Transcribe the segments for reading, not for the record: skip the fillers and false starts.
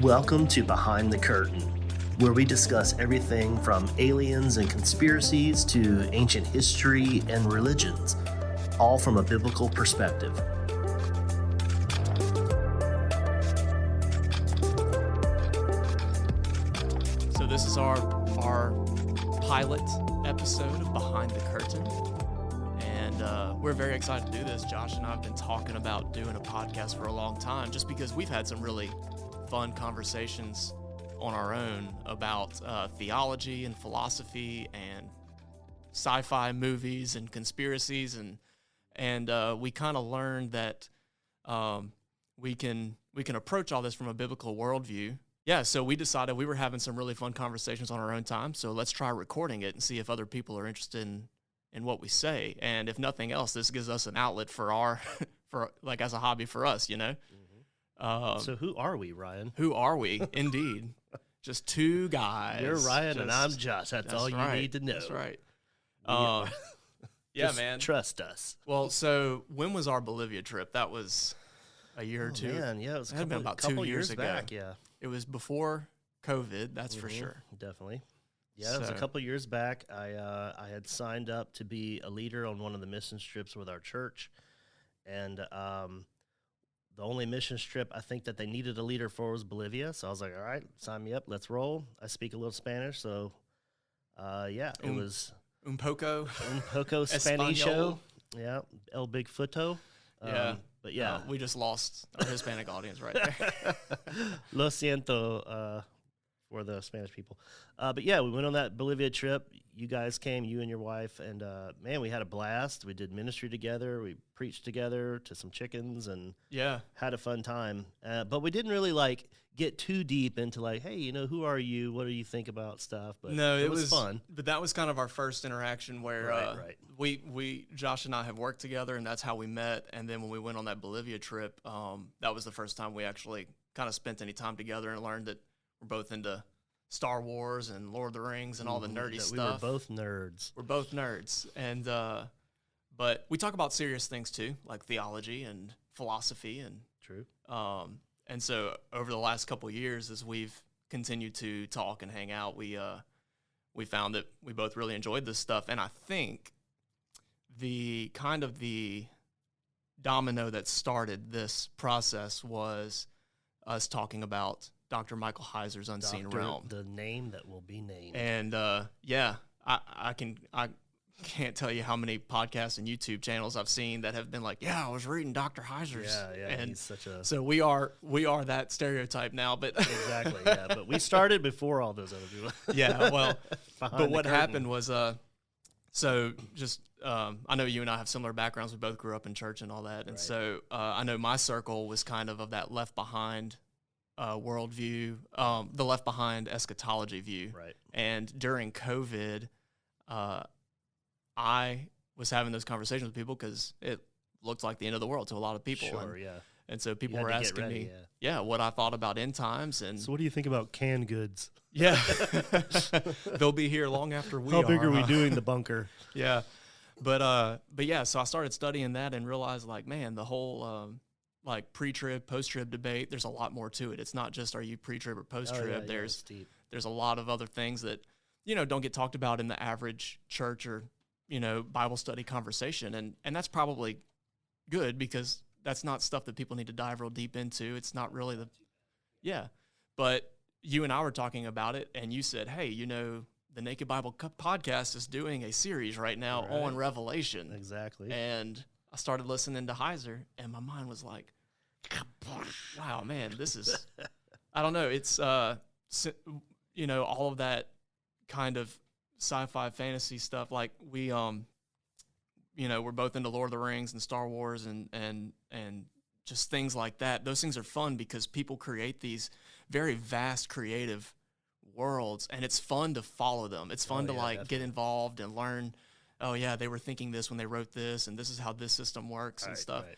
Welcome to Behind the Curtain, where we discuss everything from aliens and conspiracies to ancient history and religions, all from a biblical perspective. So this is our pilot episode of Behind the Curtain, and we're very excited to do this. Josh and I have been talking about doing a podcast for a long time, just because we've had some really fun conversations on our own about theology and philosophy and sci-fi movies and conspiracies, and we kind of learned that we can approach all this from a biblical worldview. Yeah, so we decided we were having some really fun conversations on our own time, so let's try recording it and see if other people are interested in what we say. And if nothing else, this gives us an outlet for as a hobby for us, you know? So who are we, Ryan? Who are we? Indeed. Just two guys. You're Ryan and I'm Josh. That's all you need to know. That's right. Yeah, yeah, man. Trust us. Well, so when was our Bolivia trip? That was a year or two. Man, yeah, it was had been about 2 years ago. back, yeah. It was before COVID, that's for sure. Definitely. Yeah, it was a couple years back. I had signed up to be a leader on one of the mission trips with our church, and the only mission trip I think that they needed a leader for was Bolivia. So I was like, all right, sign me up. Let's roll. I speak a little Spanish. So, it was Un poco Spanisho. Yeah. El Bigfooto. Yeah. But yeah. We just lost our Hispanic audience right there. Lo siento for the Spanish people. But yeah, we went on that Bolivia trip. You guys came, you and your wife, and man, we had a blast. We did ministry together. We preached together to some chickens and had a fun time. But we didn't really get too deep into hey, who are you? What do you think about stuff? But no, it was fun. But that was kind of our first interaction where right. we Josh and I have worked together, and that's how we met. And then when we went on that Bolivia trip, that was the first time we actually kind of spent any time together and learned that we're both into Star Wars and Lord of the Rings and all the nerdy stuff. We were both nerds. We're both nerds. And but we talk about serious things too, like theology and philosophy and true. And so over the last couple of years, as we've continued to talk and hang out, we found that we both really enjoyed this stuff. And I think the domino that started this process was us talking about Dr. Michael Heiser's Unseen Realm. The name that will be named. And I can't tell you how many podcasts and YouTube channels I've seen that have been like, I was reading Dr. Heiser's. Yeah, and he's such a... So we are that stereotype now, but exactly, yeah. But we started before all those other people. Yeah, well, but what happened was, so just I know you and I have similar backgrounds. We both grew up in church and all that, and right. So I know my circle was kind of that Left Behind worldview, the Left Behind eschatology view. Right. And during COVID, I was having those conversations with people because it looked like the end of the world to a lot of people. Sure, And so people were asking me, what I thought about end times. And so what do you think about canned goods? Yeah. They'll be here long after we are. How big are we doing the bunker? Yeah. But yeah, so I started studying that and realized man, the whole pre-trib, post-trib debate, there's a lot more to it. It's not just are you pre-trib or post-trib. There's a lot of other things that, don't get talked about in the average church or, Bible study conversation. And that's probably good because that's not stuff that people need to dive real deep into. It's not really but you and I were talking about it and you said, hey, the Naked Bible podcast is doing a series right now on Revelation. Exactly. And I started listening to Heiser, and my mind was like, wow, man, this is, I don't know. It's, all of that kind of sci-fi fantasy stuff. Like we're both into Lord of the Rings and Star Wars and just things like that. Those things are fun because people create these very vast creative worlds, and it's fun to follow them. It's fun to definitely get involved and learn, oh yeah, they were thinking this when they wrote this, and this is how this system works and stuff. Right.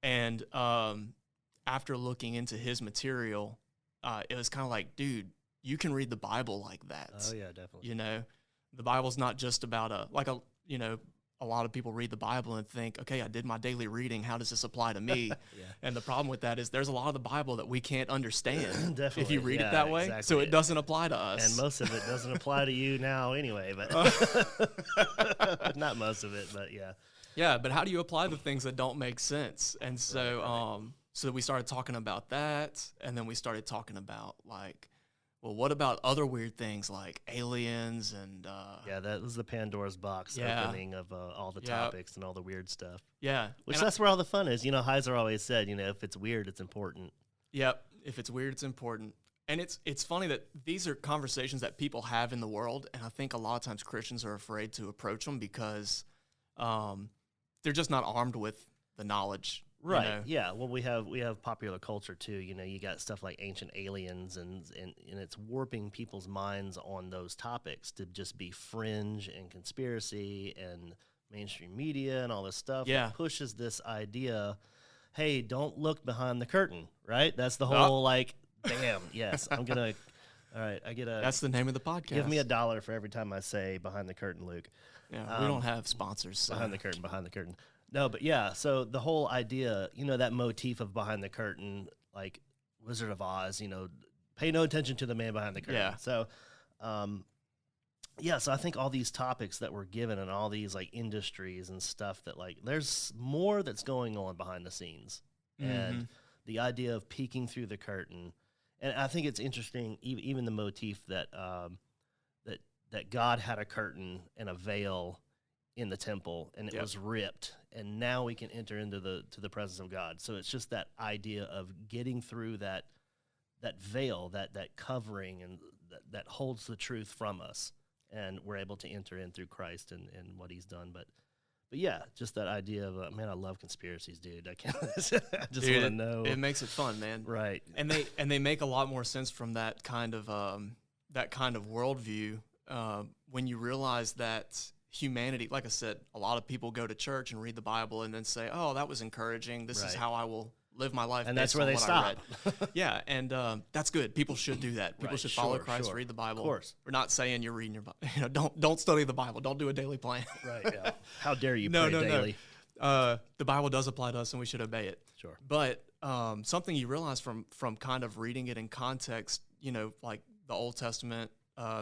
And after looking into his material, it was kind of like, dude, you can read the Bible like that. Oh yeah, definitely. The Bible's not just about a a lot of people read the Bible and think, okay, I did my daily reading. How does this apply to me? Yeah. And the problem with that is there's a lot of the Bible that we can't understand Definitely. if you read Yeah, it that way. exactly. So it doesn't apply to us. And most of it doesn't apply to you now anyway, but not most of it, but yeah. Yeah, but how do you apply the things that don't make sense? And so, Right. So we started talking about that, and then we started talking about like, well, what about other weird things like aliens and Yeah, that was the Pandora's box Yeah. opening of all the Yep. topics and all the weird stuff. yeah, Which and that's where all the fun is. Heiser always said, if it's weird, it's important. yep. If it's weird, it's important. And it's funny that these are conversations that people have in the world, and I think a lot of times Christians are afraid to approach them because they're just not armed with the knowledge. Right. You know? Yeah. Well, we have popular culture too. You got stuff like ancient aliens, and it's warping people's minds on those topics to just be fringe and conspiracy and mainstream media and all this stuff. Yeah. That pushes this idea. Hey, don't look behind the curtain. Right. That's the whole like. Damn. Yes. I'm gonna. All right. I get a. That's the name of the podcast. Give me $1 for every time I say behind the curtain, Luke. Yeah, we don't have sponsors. So. Behind the curtain. No, but yeah, so the whole idea, that motif of behind the curtain, like Wizard of Oz, pay no attention to the man behind the curtain. Yeah. So, so I think all these topics that we're given and all these like industries and stuff that like there's more that's going on behind the scenes. And the idea of peeking through the curtain. And I think it's interesting, even the motif that that God had a curtain and a veil in the temple, and it was ripped, and now we can enter into the presence of God. So it's just that idea of getting through that veil, that covering, and that holds the truth from us, and we're able to enter in through Christ and what He's done. But yeah, just that idea of man, I love conspiracies, dude. I can't. I just want to know. It makes it fun, man. Right. And they make a lot more sense from that kind of worldview when you realize that humanity, like I said, a lot of people go to church and read the Bible and then say, "Oh, that was encouraging. This is how I will live my life." And that's based where on they what stop. I read. Yeah, and that's good. People should do that. People should follow Christ, read the Bible. Of course. We're not saying you're reading your Bible. Don't study the Bible. Don't do a daily plan. Right. Yeah. How dare you No, pray daily? The Bible does apply to us, and we should obey it. Sure. But something you realize from kind of reading it in context, like the Old Testament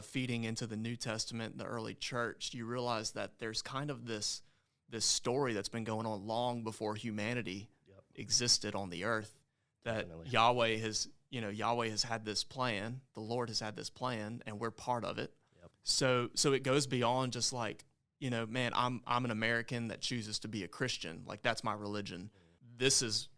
feeding into the New Testament, the early church, you realize that there's kind of this story that's been going on long before humanity existed on the earth. That Definitely. Yahweh has had this plan. The Lord has had this plan, and we're part of it. Yep. So it goes beyond just like, man, I'm an American that chooses to be a Christian. Like that's my religion. This is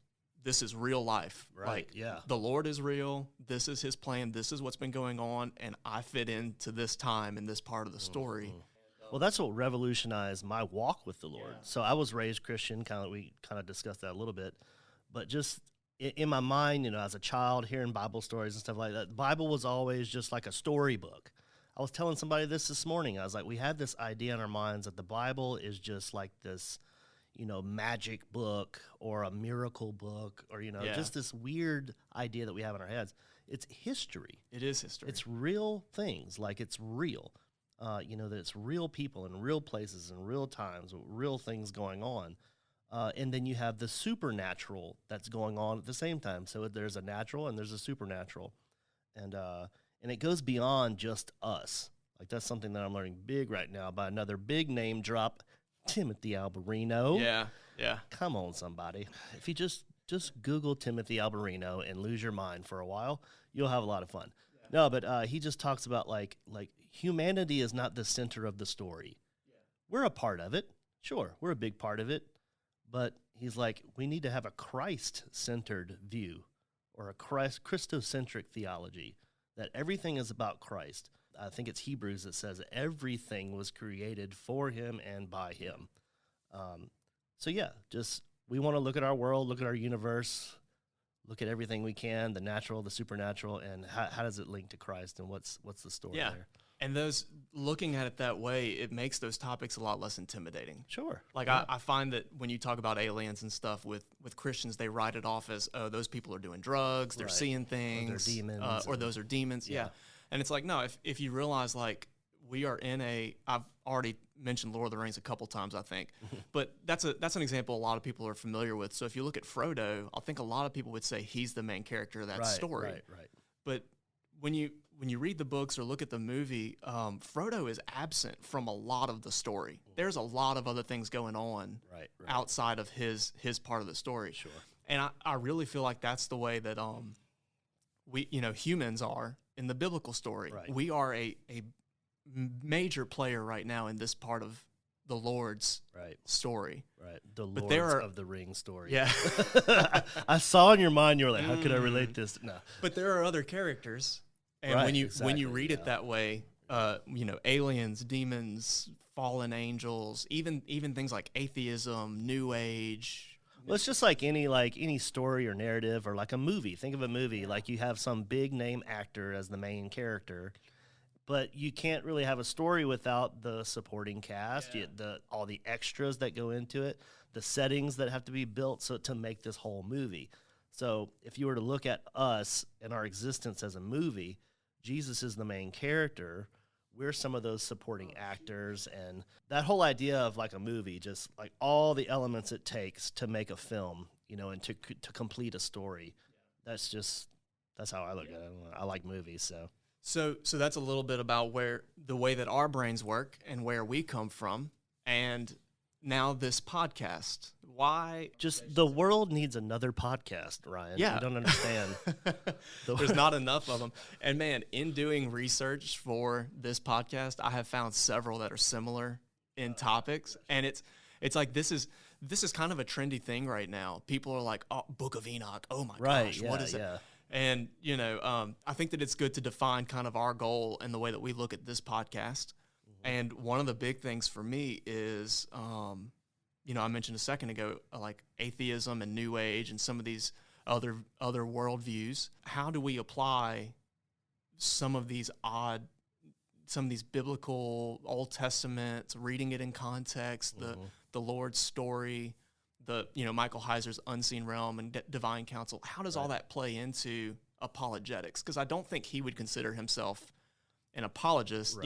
real life. Right, Like yeah. the Lord is real. This is His plan. This is what's been going on, and I fit into this time and this part of the story. Well, that's what revolutionized my walk with the Lord. So I was raised Christian, we kind of discussed that a little bit, but just in my mind, as a child, hearing Bible stories and stuff like that, the Bible was always just like a storybook. I was telling somebody this morning. I was like, we had this idea in our minds that the Bible is just like this, magic book or a miracle book or, just this weird idea that we have in our heads. It's history. It is history. It's real things. Like it's real. That it's real people in real places and real times, with real things going on. And then you have the supernatural that's going on at the same time. So there's a natural and there's a supernatural. And it goes beyond just us. Like that's something that I'm learning big right now by another big name drop, Timothy Alberino. Yeah. Come on, somebody. If you just Google Timothy Alberino and lose your mind for a while, you'll have a lot of fun. Yeah. No, but he just talks about like humanity is not the center of the story. Yeah. We're a part of it. Sure, we're a big part of it. But he's like, we need to have a Christ-centered view or a Christocentric theology, that everything is about Christ. I think it's Hebrews that says everything was created for him and by him. So yeah, just we want to look at our world, look at our universe, look at everything we can, the natural, the supernatural, and how does it link to Christ, and what's the story there? And looking at it that way, it makes those topics a lot less intimidating. Sure. Like I find that when you talk about aliens and stuff with Christians, they write it off as, oh, those people are doing drugs, they're seeing things, or they're demons, or those are demons. Yeah. And it's like, no, if you realize like we are in I've already mentioned Lord of the Rings a couple times, I think, but that's an example a lot of people are familiar with. So if you look at Frodo, I think a lot of people would say he's the main character of that story. Right. But when you read the books or look at the movie, Frodo is absent from a lot of the story. There's a lot of other things going on outside of his part of the story. Sure. And I really feel like that's the way that we humans are in the biblical story. Right. We are a major player right now in this part of the Lord's story. Right. The Lords of the Ring story. Yeah. I saw in your mind, you were like, how could I relate this? No. But there are other characters. And when you read it that way, aliens, demons, fallen angels, even things like atheism, New Age. Well, it's just like any story or narrative or like a movie. Think of a movie like you have some big name actor as the main character, but you can't really have a story without the supporting cast, all the extras that go into it, the settings that have to be built to make this whole movie. So if you were to look at us and our existence as a movie, Jesus is the main character. We're some of those supporting actors, and that whole idea of like a movie, just like all the elements it takes to make a film, and to complete a story. That's how I look at it. I like movies, So that's a little bit about the way that our brains work and where we come from, and now this podcast. Why? Just the world needs another podcast, Ryan. Yeah. You don't understand. There's not enough of them. And man, in doing research for this podcast, I have found several that are similar in topics. And it's like this is kind of a trendy thing right now. People are like, oh, Book of Enoch. Oh my gosh, what is it? And I think that it's good to define kind of our goal and the way that we look at this podcast. And one of the big things for me is, I mentioned a second ago, like atheism and New Age and some of these other worldviews. How do we apply some of these biblical Old Testament, reading it in context, the Lord's story, Michael Heiser's Unseen Realm and Divine Counsel? How does all that play into apologetics? Because I don't think he would consider himself an apologist.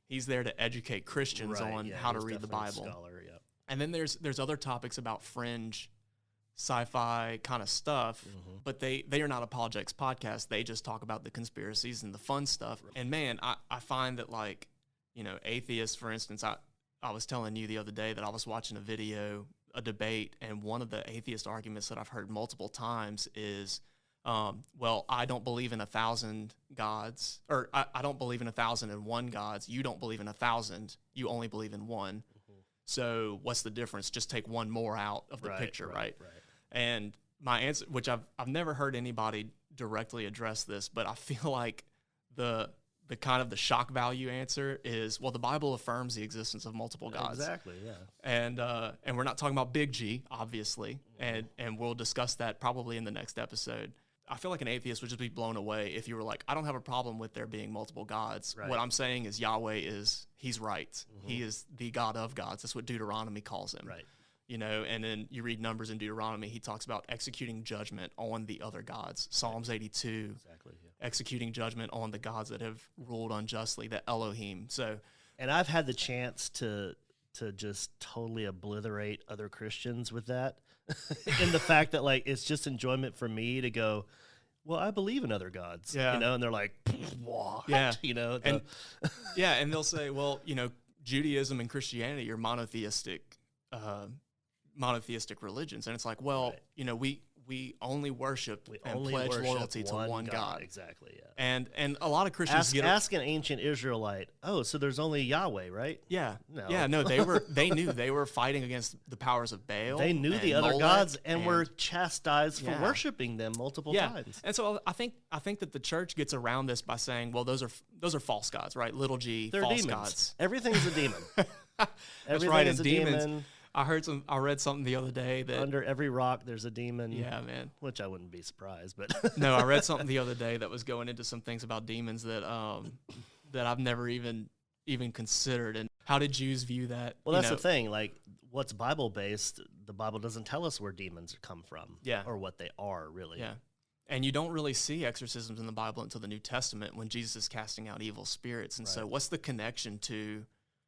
He's there to educate Christians on how to read the Bible. Scholar, And then there's other topics about fringe sci-fi kind of stuff, but they are not apologetics podcasts. They just talk about the conspiracies and the fun stuff. And man, I find that atheists, for instance, I was telling you the other day that I was watching a debate, and one of the atheist arguments that I've heard multiple times is, I don't believe in 1,000 gods, or I don't believe in 1,001 gods. You don't believe in 1,000. You only believe in one. So what's the difference? Just take one more out of the picture, right? And my answer, which I've never heard anybody directly address this, but I feel like the kind of the shock value answer is, well, the Bible affirms the existence of multiple gods. Exactly, yeah. And we're not talking about Big G, obviously, and we'll discuss that probably in the next episode. I feel like an atheist would just be blown away if you were like, I don't have a problem with there being multiple gods. What I'm saying is he's right. He is the God of gods. That's what Deuteronomy calls him. Right. And then you read Numbers in Deuteronomy, he talks about executing judgment on the other gods. Psalms 82, executing judgment on the gods that have ruled unjustly, the Elohim. And I've had the chance to just totally obliterate other Christians with that. In the fact that it's just enjoyment for me to go, well, I believe in other gods, and they're like, what? And they'll say, well, Judaism and Christianity are monotheistic religions, and it's like, well, we only worship and pledge loyalty to one God. Exactly, yeah. And a lot of Christians ask an ancient Israelite, oh, so there's only Yahweh, right? Yeah. No. Yeah, no, they knew they were fighting against the powers of Baal. They knew the other gods and were chastised for worshiping them multiple times. And so I think that the church gets around this by saying, well, those are false gods, right? Little g, they're false demons. gods. Everything's a demon. That's right, and demons. I read something the other day that under every rock there's a demon. Yeah, man. Which I wouldn't be surprised, but no, I read something the other day that was going into some things about demons that I've never even considered. And how did Jews view that? Well, that's the thing. What's Bible based? The Bible doesn't tell us where demons come from. Yeah. Or what they are really. Yeah. And you don't really see exorcisms in the Bible until the New Testament when Jesus is casting out evil spirits. And so what's the connection to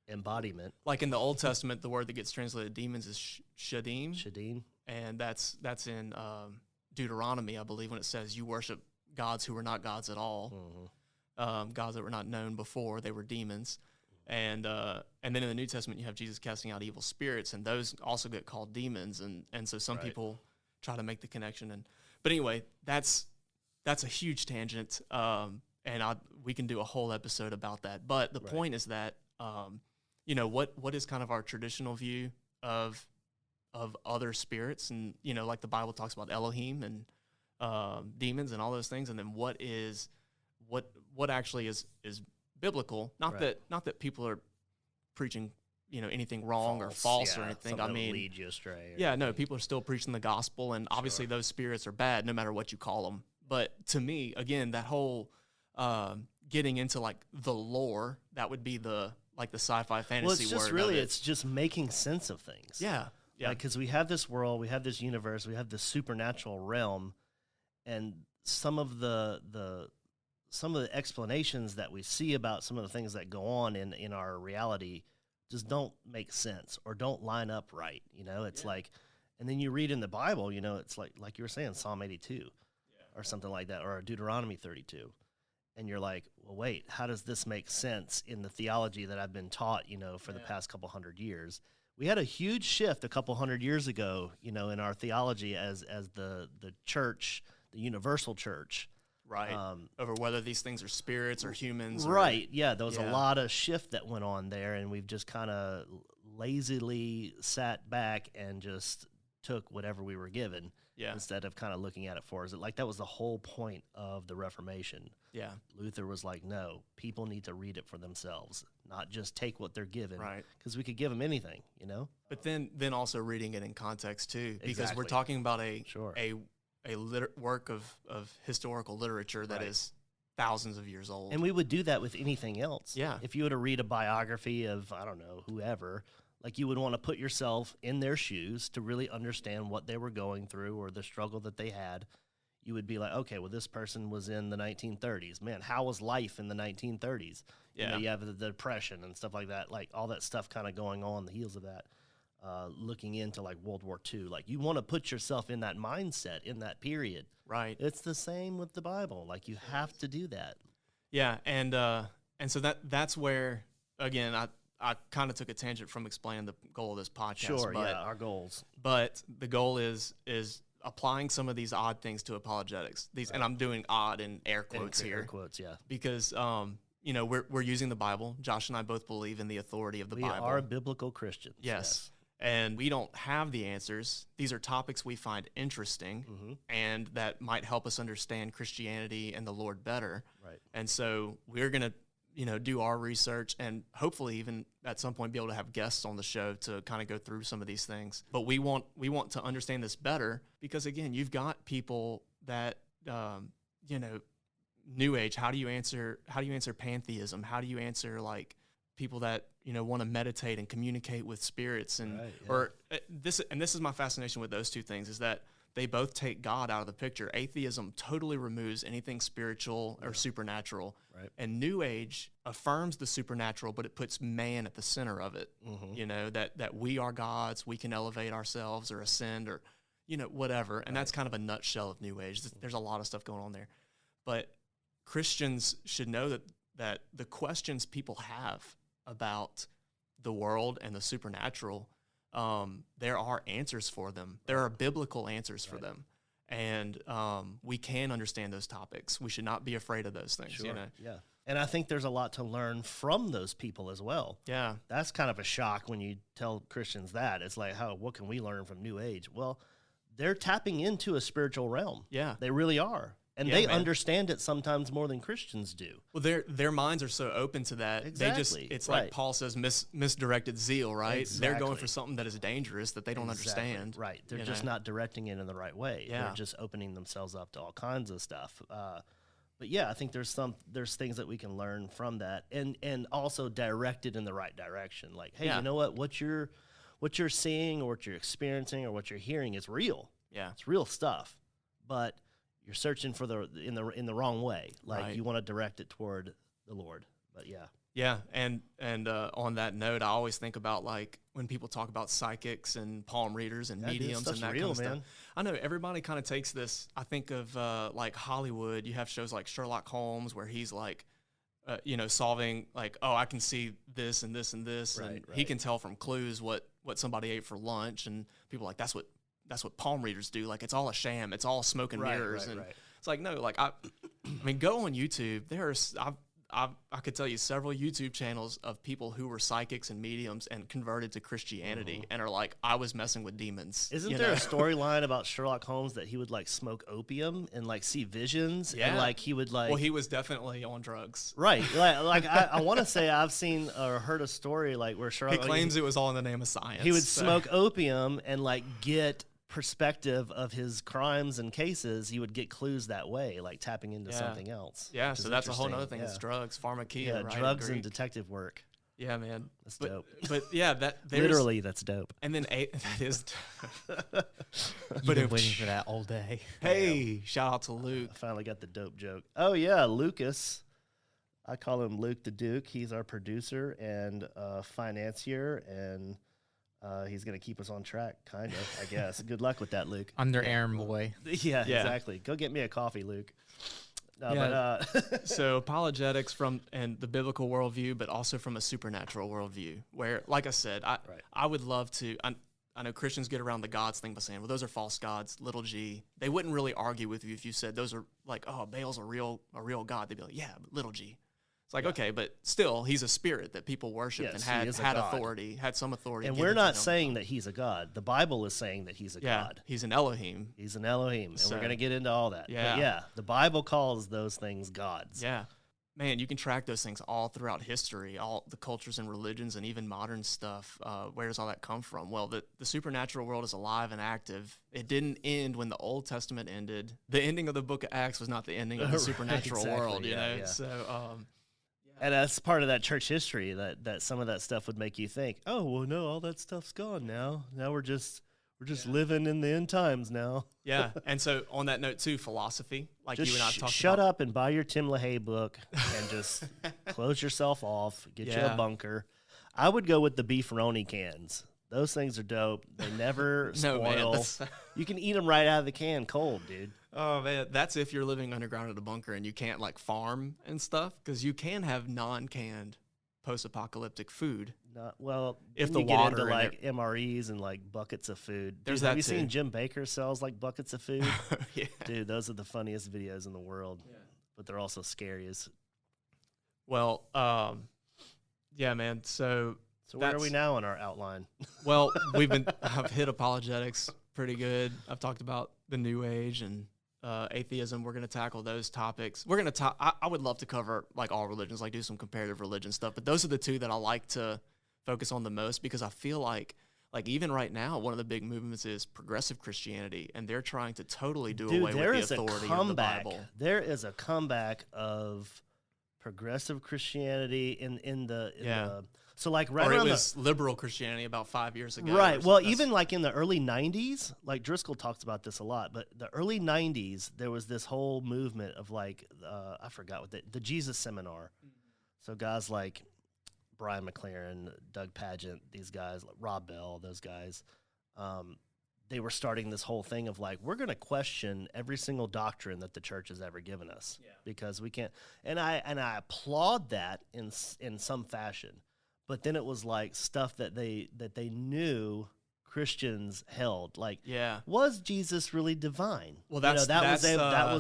embodiment? Like in the Old Testament, the word that gets translated demons is shadim. Shadim. And that's in Deuteronomy, I believe, when it says you worship gods who were not gods at all, gods that were not known before, they were demons. And then in the New Testament, you have Jesus casting out evil spirits, and those also get called demons. And so some people try to make the connection. But anyway, that's a huge tangent, and we can do a whole episode about that. But the point is that, what is kind of our traditional view of other spirits, and like the Bible talks about Elohim and demons and all those things, and then what actually is biblical. Not that people are preaching anything wrong or false or anything. I mean, lead you astray. No, people are still preaching the gospel, and obviously those spirits are bad no matter what you call them. But to me, again, that whole getting into like the lore, that would be the sci-fi fantasy word. Well, it's just really, it's just making sense of things. Yeah. Because we have this world, we have this universe, we have this supernatural realm, and some of the explanations that we see about some of the things that go on in our reality just don't make sense or don't line up right. It's like, and then you read in the Bible, it's like you were saying, Psalm 82 or something like that, or Deuteronomy 32. And you're like, well, wait, how does this make sense in the theology that I've been taught, for the past couple hundred years? We had a huge shift a couple hundred years ago, in our theology as the church, the universal church. Right. Over whether these things are spirits or humans. Right. There was a lot of shift that went on there, and we've just kind of lazily sat back and just took whatever we were given instead of kind of looking at it for us. Like that was the whole point of the Reformation. Yeah. Luther was like, no, people need to read it for themselves, not just take what they're given. Right. Because we could give them anything, But then also reading it in context too, because we're talking about a work of historical literature that is thousands of years old. And we would do that with anything else. Yeah. If you were to read a biography of, I don't know, whoever, like you would want to put yourself in their shoes to really understand what they were going through or the struggle that they had. You would be like, okay, well, this person was in the 1930s. Man, how was life in the 1930s? Yeah. You have the Depression and stuff like that, like all that stuff kind of going on the heels of that. Looking into like World War II, like you want to put yourself in that mindset in that period. Right. It's the same with the Bible. Like you have to do that. Yeah. And so that's where, again, I kind of took a tangent from explaining the goal of this podcast. Sure. But, our goals. But the goal is applying some of these odd things to apologetics. And I'm doing odd in air quotes here. Air quotes. Yeah. Because, we're using the Bible. Josh and I both believe in the authority of the Bible. We are biblical Christians. Yes. And we don't have the answers. These are topics we find interesting and that might help us understand Christianity and the Lord better. Right. And so we're going to, do our research and hopefully even at some point be able to have guests on the show to kind of go through some of these things. But we want to understand this better because, again, you've got people that, New Age. How do you answer pantheism? How do you answer like people that want to meditate and communicate with spirits this is my fascination with those two things is that they both take God out of the picture. Atheism totally removes anything spiritual or supernatural, and New Age affirms the supernatural, but it puts man at the center of it. That we are gods, we can elevate ourselves or ascend or whatever, and that's kind of a nutshell of New Age. There's a lot of stuff going on there, but Christians should know that the questions people have about the world and the supernatural, there are answers for them. There are biblical answers for them. And we can understand those topics. We should not be afraid of those things. Sure. Yeah. And I think there's a lot to learn from those people as well. Yeah. That's kind of a shock when you tell Christians that. It's like, what can we learn from New Age? Well, they're tapping into a spiritual realm. Yeah. They really are. And they understand it sometimes more than Christians do. Well, their minds are so open to that. Exactly. It's like Paul says, misdirected zeal, right? Exactly. They're going for something that is dangerous that they don't understand. Right. They're just not directing it in the right way. Yeah. They're just opening themselves up to all kinds of stuff. But yeah, I think there's things that we can learn from that, and also direct it in the right direction. Like, hey, you know what you're seeing or what you're experiencing or what you're hearing is real. Yeah, it's real stuff. But you're searching for in the wrong way. Like Right. you want to direct it toward the Lord. But yeah. Yeah, and on that note, I always think about like when people talk about psychics and palm readers and Yeah, dude, mediums stuff's and that real, kind of man. stuff. I know everybody kind of takes this. I think of like Hollywood. You have shows like Sherlock Holmes where he's like, solving like, oh, I can see this and this and this, Right, and he right. can tell from clues what somebody ate for lunch, and people are like that's what palm readers do. Like it's all a sham. It's all smoke and Right, mirrors, right, and right. it's like no, like I mean, go on YouTube. I could tell you several YouTube channels of people who were psychics and mediums and converted to Christianity and are like, I was messing with demons. Isn't there a storyline about Sherlock Holmes that he would like smoke opium and like see visions? Yeah. And like he would like. Well, he was definitely on drugs. Right. Like I want to say I've seen or heard a story like where He Sherlock claims it was all in the name of science. he would so- smoke opium and like get perspective of his crimes and cases. He would get clues that way, like tapping into Yeah. something else. Yeah, which so is that's a whole interesting. other thing. Yeah. It's drugs, pharmakia, Yeah, right? in drugs and Greek. detective work. Yeah, man. That's but, dope. But yeah, there's, Literally, that's dope. And then that is. You've But been waiting for that all day. Hey, shout out to Luke. I finally got the dope joke. Oh yeah, Lucas. I call him Luke the Duke. He's our producer and financier, and he's gonna keep us on track, kind of. I guess. Good luck with that, Luke. I'm their errand boy. Yeah, Yeah. exactly. Go get me a coffee, Luke. No, Yeah. but So apologetics from and the biblical worldview, but also from a supernatural worldview, where, like I said, I would love to. I know Christians get around the gods thing by saying, well, those are false gods, little g. They wouldn't really argue with you if you said those are like, oh, Baal's a real god. They'd be like, yeah, but little g. It's like, okay, but still, he's a spirit that people worshipped Yes, and he is a had god. authority, had some authority. and given we're to not him. saying that he's a god. The Bible is saying that he's a Yeah, god. he's an Elohim. He's an Elohim, and So- we're gonna get into all that. Yeah. But yeah, the Bible calls those things gods. Yeah. Man, you can track those things all throughout history, all the cultures and religions, and even modern stuff. Where does all that come from? Well, the supernatural world is alive and active. It didn't end when the Old Testament ended. The ending of the book of Acts was not the ending of the Right, supernatural exactly, world, you yeah, know? yeah. So, And that's part of that church history that some of that stuff would make you think, oh well, no, all that stuff's gone now. Now we're just living in the end times now. yeah. And so, on that note, too, philosophy, like Just you and I talked shut about. up and buy your Tim LaHaye book and just close yourself off. Get you Yeah. a bunker. I would go with the beefaroni cans. Those things are dope. They never No, man, spoil. that's- You can eat them right out of the can cold, dude. Oh man, that's if you're living underground in a bunker and you can't like farm and stuff, because you can have non-canned post-apocalyptic food. Not, well, If then the you get water into in like MREs and like buckets of food. There's Dude, have that you seen too. Jim Baker sells like buckets of food? Yeah. Dude, those are the funniest videos in the world. But they're also scary as. Well, yeah, man. So So where are That's- we now in our outline? well, I've hit apologetics pretty good. I've talked about the New Age and atheism. We're going to tackle those topics. We're going to talk. I would love to cover like all religions, like do some comparative religion stuff. But those are the two that I like to focus on the most, because I feel like even right now, one of the big movements is progressive Christianity, and they're trying to totally do Dude, away there with is the a authority of the comeback. Bible. There is a comeback of progressive Christianity in the so like right Or it around was liberal Christianity about 5 years ago. right. or Well, something. even like in the early 90s, like Driscoll talks about this a lot, but the early 90s, there was this whole movement of like, I forgot what the Jesus Seminar. So guys like Brian McLaren, Doug Pageant, these guys, like Rob Bell, those guys, they were starting this whole thing of like, we're going to question every single doctrine that the church has ever given us because we can't. And I applaud that in some fashion. But then it was like stuff that they knew Christians held. Like, was Jesus really divine? Well, that was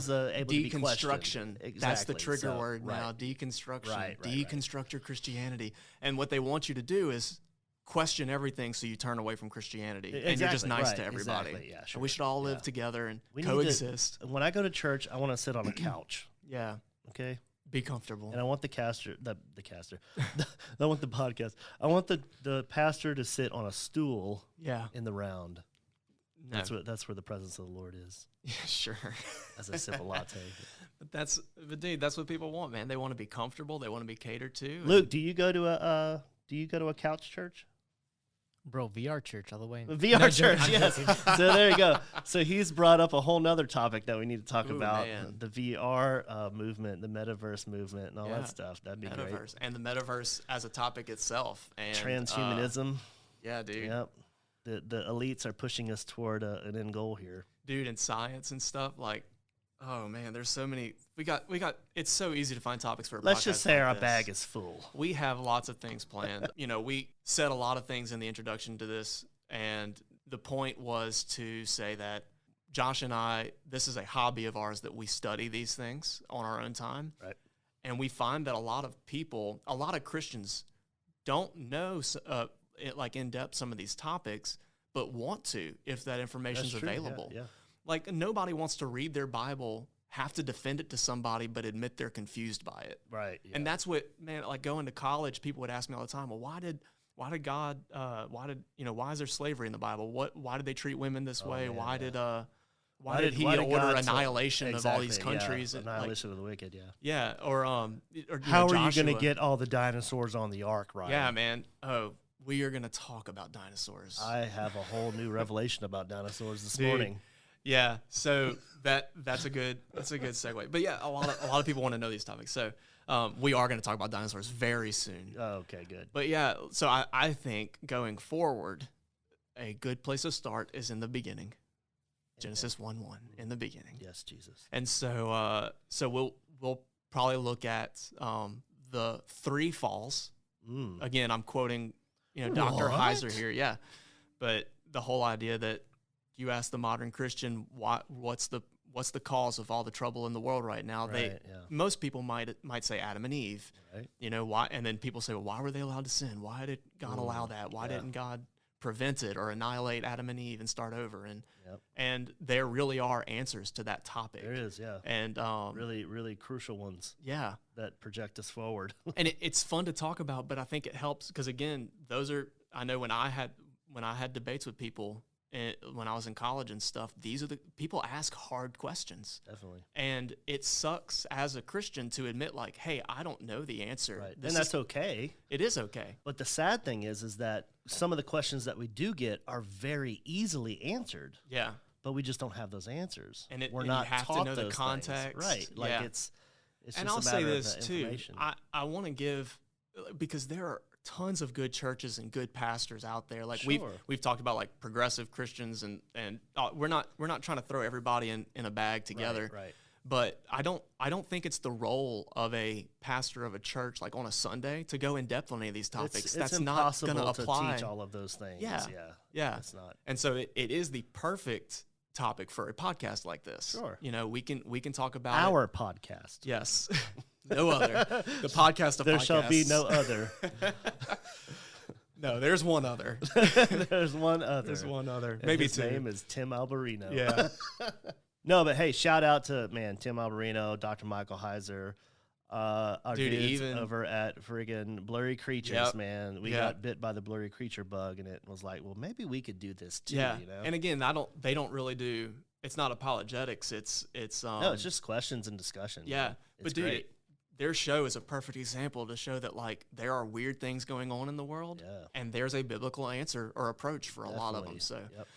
able to be questioned. deconstruction. Exactly. That's the trigger So, word now. right. Deconstruction. Right. Deconstruct your Christianity. And what they want you to do is question everything, so you turn away from Christianity, and you're just Exactly, nice right, to everybody. exactly, yeah, And sure, we should all live yeah. together and We need to- coexist. When I go to church, I want to sit on a couch. Yeah. Okay. Be comfortable. And I want the caster. I want the podcast. I want the pastor to sit on a stool. Yeah. In the round. No. That's where the presence of the Lord is. Yeah, sure. As I sip a latte. But dude, that's what people want, man. They want to be comfortable. They want to be catered to. Luke, do you go to a couch church? Bro, VR church all the way. VR No, church, I'm yes. joking. So there you go. So he's brought up a whole nother topic that we need to talk Ooh, about, man. the VR movement, the metaverse movement, and all Yeah. that stuff. That'd be great. Metaverse and the metaverse as a topic itself. And Transhumanism. yeah, dude. Yep. The elites are pushing us toward an end goal here. Dude, in science and stuff, like, oh man, there's so many. We got. It's so easy to find topics for. Let's just say like our this. bag is full. We have lots of things planned. We said a lot of things in the introduction to this, and the point was to say that Josh and I, this is a hobby of ours that we study these things on our own time. Right. And we find that a lot of people, a lot of Christians don't know like in depth some of these topics, but want to if that information is That's true, yeah, available. yeah. Like nobody wants to read their Bible, have to defend it to somebody, but admit they're confused by it. Right. Yeah. And that's what, man, like going to college, people would ask me all the time, well, why did God, why is there slavery in the Bible? Why did they treat women this way? man, why yeah. did he order God annihilation of all these Exactly, yeah, countries? And, like, annihilation of the wicked, yeah. yeah. Or How are you going Joshua. to get all the dinosaurs on the ark, Ryan? Yeah, man. Oh, we are going to talk about dinosaurs. I have a whole new revelation about dinosaurs this Dude. morning. Yeah, so that's a good segue. But yeah, a lot of people want to know these topics. So we are going to talk about dinosaurs very soon. Oh, okay, good. But yeah, so I think going forward, a good place to start is in the beginning. Genesis 1:1 in the beginning. Yes, Jesus. And so we'll probably look at the 3 falls. Again, I'm quoting Dr. What? Heiser here. Yeah, but the whole idea that you ask the modern Christian what's the cause of all the trouble in the world right now? Right, Most people might say Adam and Eve. Right. Why? And then people say, well, why were they allowed to sin? Why did God allow that? Why didn't God prevent it or annihilate Adam and Eve and start over? And there really are answers to that topic. There is, yeah. And Really, really crucial ones yeah. that project us forward. And it's fun to talk about, but I think it helps because again, I know when I had debates with people when I was in college and stuff, these are the people ask hard questions. Definitely. And it sucks as a Christian to admit like, hey, I don't know the answer. Right. And that's okay. It is okay. But the sad thing is that some of the questions that we do get are very easily answered. Yeah. But we just don't have those answers. And we're you not have to taught know the those context. things. Right. Like Yeah. it's just And a I'll say matter of this the too. information. I want to give, because there are tons of good churches and good pastors out there. Like Sure. we've talked about like progressive Christians and we're not trying to throw everybody in a bag together. Right. But I don't think it's the role of a pastor of a church like on a Sunday to go in depth on any of these topics. It's That's not impossible going to apply. to teach all of those things. Yeah. Yeah. It's not. And so it is the perfect topic for a podcast like this. Sure. We can talk about Our podcast. Yes. No other. The podcast of There podcasts. shall be no other. No, there's one other. There's one other. There's one other. And Maybe his two. name is Tim Alberino. Yeah. No, but hey, shout out to Tim Alberino, Dr. Michael Heiser, our Dude, dudes even- over at friggin' Blurry Creatures, Yep. man. We Yeah. got bit by the blurry creature bug, and it was like, well, maybe we could do this too. Yeah. You know? And again, they don't really do. It's not apologetics. It's no, it's just questions and discussion. yeah. man. But It's dude, great. their show is a perfect example to show that like there are weird things going on in the world, Yeah. and there's a biblical answer or approach for a lot of them. Definitely. So. Yep.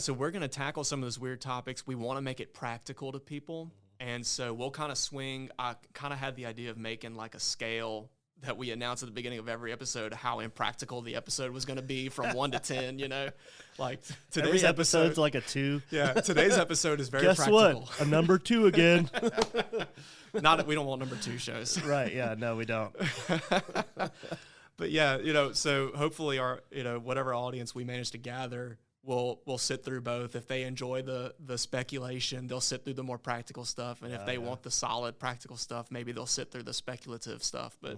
So we're going to tackle some of those weird topics. We want to make it practical to people. And so we'll kind of swing. I kind of had the idea of making like a scale that we announce at the beginning of every episode, how impractical the episode was going to be from 1 to 10, like today's Every episode's like a 2. yeah, today's episode is very Guess practical. what? A number 2 again. Not that we don't want number 2 shows. Right. Yeah. No, we don't. But yeah, so hopefully our, whatever audience we manage to gather, we'll sit through both. If they enjoy the speculation, they'll sit through the more practical stuff, and if they want the solid practical stuff, maybe they'll sit through the speculative stuff. But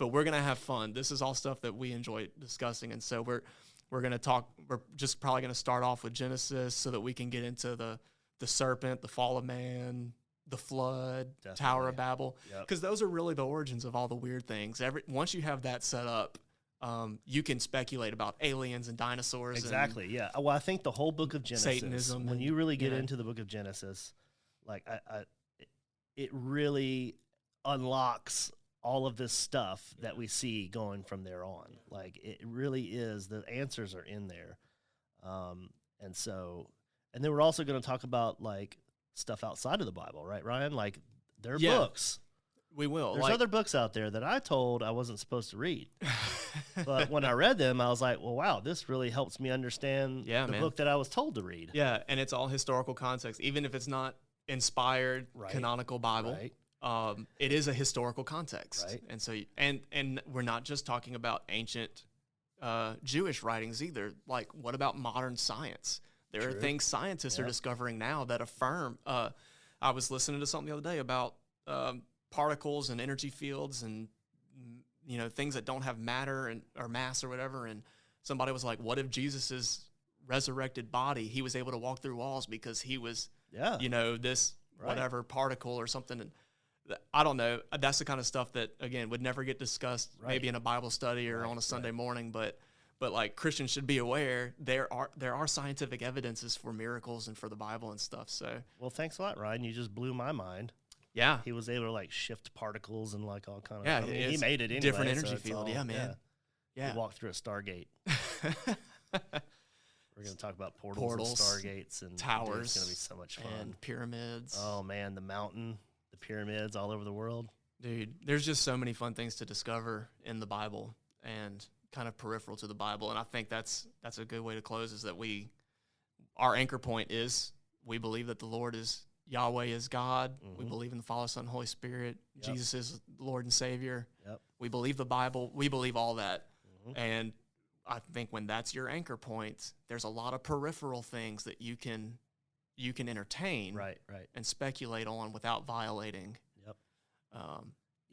we're gonna have fun. This is all stuff that we enjoy discussing, and so we're gonna talk. We're just probably gonna start off with Genesis so that we can get into the serpent, the fall of man, the flood, Tower of Babel, because those are really the origins of all the weird things. Once you have that set up, you can speculate about aliens and dinosaurs. Exactly. Yeah. Well, I think the whole book of Genesis, Satanism when and- you really get yeah. into the book of Genesis, like it really unlocks all of this stuff that we see going from there on. Like, it really is, the answers are in there. And then we're also going to talk about like stuff outside of the Bible, right, Ryan? Like, there are books. We will. There's other books out there that I told I wasn't supposed to read. But when I read them, I was like, well, wow, this really helps me understand the book that I was told to read. Yeah, and it's all historical context. Even if it's not inspired canonical Bible, it is a historical context. Right. And so, and we're not just talking about ancient Jewish writings either. Like, what about modern science? There are things scientists are discovering now that affirm. I was listening to something the other day about particles and energy fields and things that don't have matter or mass or whatever. And somebody was like, what if Jesus's resurrected body, he was able to walk through walls because he was this whatever particle or something? And I don't know. That's the kind of stuff that, again, would never get discussed maybe in a Bible study or on a Sunday morning, but like, Christians should be aware there are scientific evidences for miracles and for the Bible and stuff. So, well, thanks a lot, Ryan. You just blew my mind. Yeah, he was able to like shift particles and like all kind of. Yeah, I mean, he made it anyway. Different energy field. Yeah, man. He walked through a Stargate. We're going to talk about portals and Stargates and towers. Dude, it's going to be so much fun. And pyramids. Oh man, the mountain, the pyramids all over the world. Dude, there's just so many fun things to discover in the Bible and kind of peripheral to the Bible. And I think that's a good way to close, is that our anchor point is we believe that the Lord is Yahweh is God. We believe in the Father, Son, and Holy Spirit. Jesus is Lord and Savior. We believe the Bible. We believe all that. And I think when that's your anchor point, there's a lot of peripheral things that you can entertain and speculate on without violating.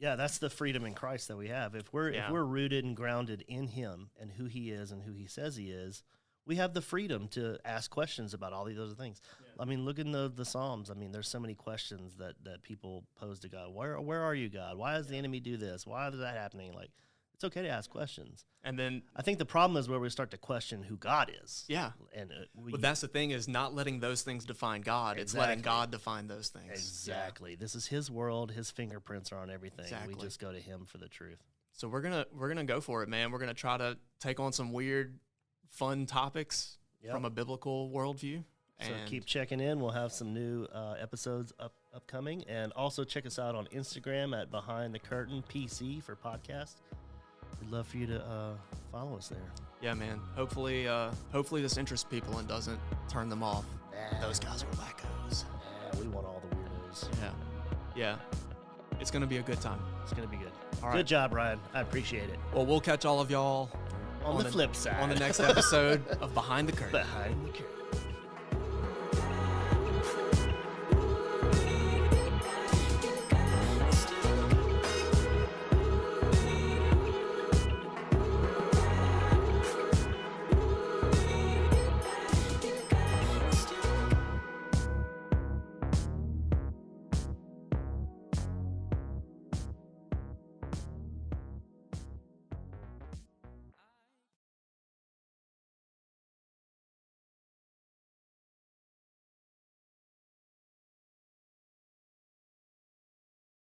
Yeah, that's the freedom in Christ that we have. If we're rooted and grounded in Him and who He is and who He says He is, we have the freedom to ask questions about all these other things. I mean, look in the Psalms. I mean, there's so many questions that people pose to God. Where are you, God? Why does the enemy do this? Why is that happening? Like, it's okay to ask questions. And then I think the problem is where we start to question who God is. Yeah. And but that's the thing, is not letting those things define God. It's letting God define those things. Exactly. This is His world. His fingerprints are on everything. We just go to Him for the truth. So we're gonna go for it, man. We're gonna try to take on some weird, fun topics from a biblical worldview. So keep checking in. We'll have some new episodes upcoming. And also check us out on Instagram at behindthecurtainpc for podcast. We'd love for you to follow us there. Yeah, man. Hopefully this interests people and doesn't turn them off. Those guys are wackos. We want all the weirdos. Yeah. It's going to be a good time. It's going to be good. All right. Good job, Ryan. I appreciate it. Well, we'll catch all of y'all on the flip side. On the next episode of Behind the Curtain. Behind the Curtain.